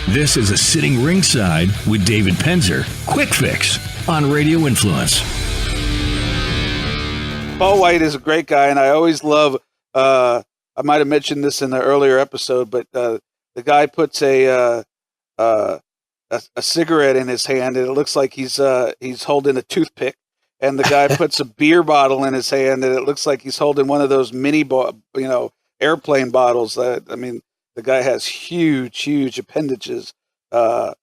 This is a Sitting Ringside with David Penzer. Quick Fix on Radio Influence. Paul White is a great guy, and I always love, I might have mentioned this in the earlier episode, but the guy puts a cigarette in his hand, and it looks like he's holding a toothpick. And the guy puts a beer bottle in his hand, and it looks like he's holding one of those mini, airplane bottles. The guy has huge appendages, hands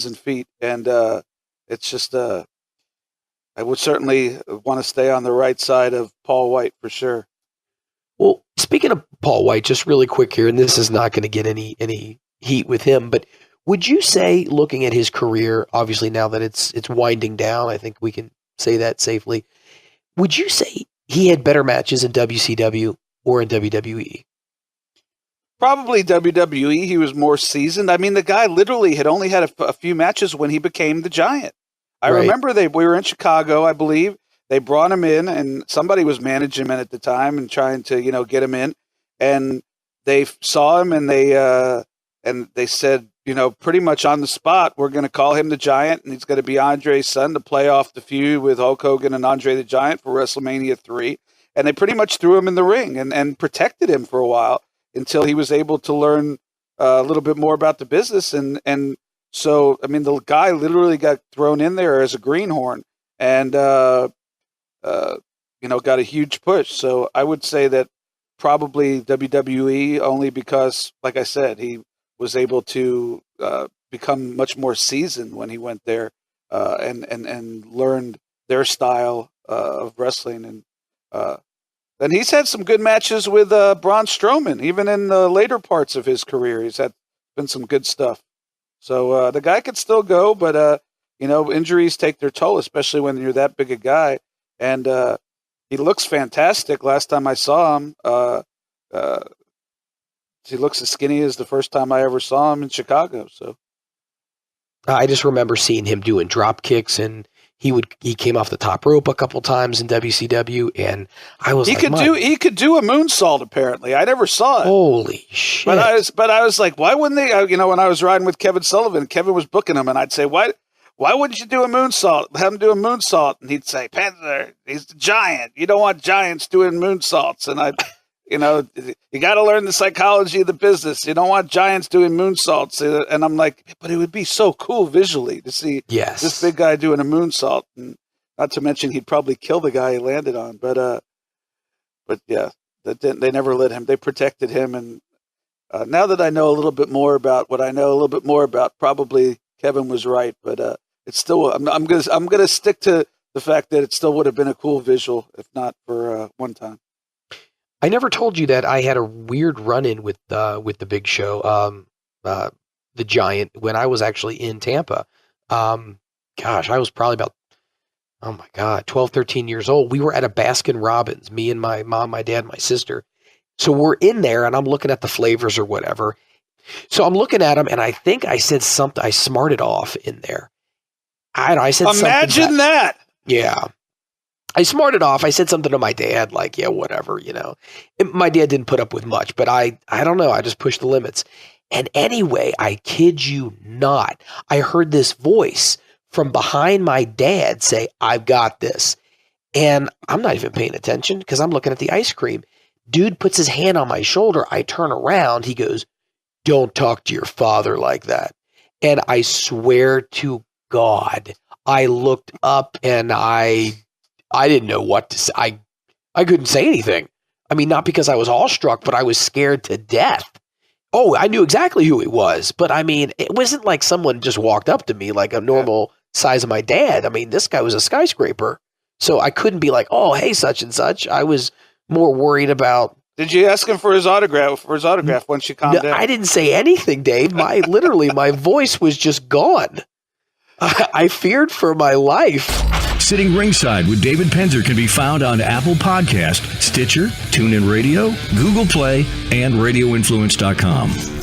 and feet, and it's just I would certainly want to stay on the right side of Paul White for sure. Well, speaking of Paul White, just really quick here, and this is not going to get any heat with him, but would you say, looking at his career, obviously now that it's winding down, I think we can say that safely, would you say he had better matches in WCW or in WWE? Probably WWE. He was more seasoned. I mean, the guy literally had only had a few matches when he became the Giant. I remember we were in Chicago, I believe. They brought him in, and somebody was managing him at the time and trying to, get him in. And they saw him, and they said, pretty much on the spot, we're going to call him the Giant, and he's going to be Andre's son to play off the feud with Hulk Hogan and Andre the Giant for WrestleMania 3. And they pretty much threw him in the ring and protected him for a while until he was able to learn a little bit more about the business. And so, the guy literally got thrown in there as a greenhorn and, got a huge push. So I would say that probably WWE, only because, like I said, he was able to become much more seasoned when he went there and learned their style of wrestling. And he's had some good matches with Braun Strowman, even in the later parts of his career. He's been some good stuff. So the guy could still go, but injuries take their toll, especially when you're that big a guy. And he looks fantastic. Last time I saw him, he looks as skinny as the first time I ever saw him in Chicago. So I just remember seeing him doing drop kicks, and he came off the top rope a couple times in WCW, and I was he could do a moonsault. Apparently, I never saw it. Holy shit! But I was like, why wouldn't they? When I was riding with Kevin Sullivan, Kevin was booking him, and I'd say, why wouldn't you do a moonsault? Have him do a moonsault, and he'd say, Penzer, he's the Giant. You don't want giants doing moonsaults, and I. You got to learn the psychology of the business. You don't want giants doing moonsaults. And I'm like, but it would be so cool visually to see this big guy doing a moonsault. And not to mention, he'd probably kill the guy he landed on. But yeah, they never let him. They protected him. And now that I know a little bit more about what I know a little bit more about, probably Kevin was right. But it's still, I'm gonna stick to the fact that it still would have been a cool visual, if not for one time. I never told you that I had a weird run-in with the Big Show, the Giant, when I was actually in Tampa. I was probably about, 12, 13 years old. We were at a Baskin Robbins, me and my mom, my dad, my sister. So we're in there, and I'm looking at the flavors or whatever. So I'm looking at them, and I think I said something. I smarted off in there. I said something. Imagine that. Yeah. I smarted off. I said something to my dad, like, yeah, whatever, My dad didn't put up with much, but I don't know. I just pushed the limits. And anyway, I kid you not, I heard this voice from behind my dad say, I've got this. And I'm not even paying attention because I'm looking at the ice cream. Dude puts his hand on my shoulder. I turn around. He goes, don't talk to your father like that. And I swear to God, I looked up and I didn't know what to say. I couldn't say anything. I mean, not because I was awestruck, but I was scared to death. Oh, I knew exactly who he was. But I mean, it wasn't like someone just walked up to me like a normal size of my dad. I mean, this guy was a skyscraper. So I couldn't be like, oh, hey, such and such. I was more worried about. Did you ask him for his autograph once you calmed down? I didn't say anything, Dave. My voice was just gone. I feared for my life. Sitting Ringside with David Penzer can be found on Apple Podcast, Stitcher, TuneIn Radio, Google Play, and RadioInfluence.com.